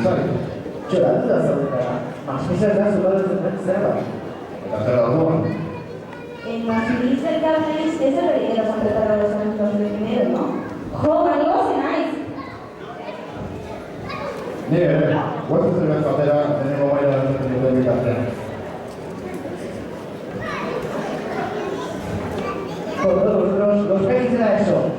Llorando da zaudetara, masmisa da zubatzen den zerbait. Eta zer da orduan? Masmisa elkarnaiz ez era contratar a los amigos de dinero, ¿no? Jo, negozi naiz! Nire ere, guatzen zerbait batera, deneko baila duten duten bitartean. Los pelis era eso.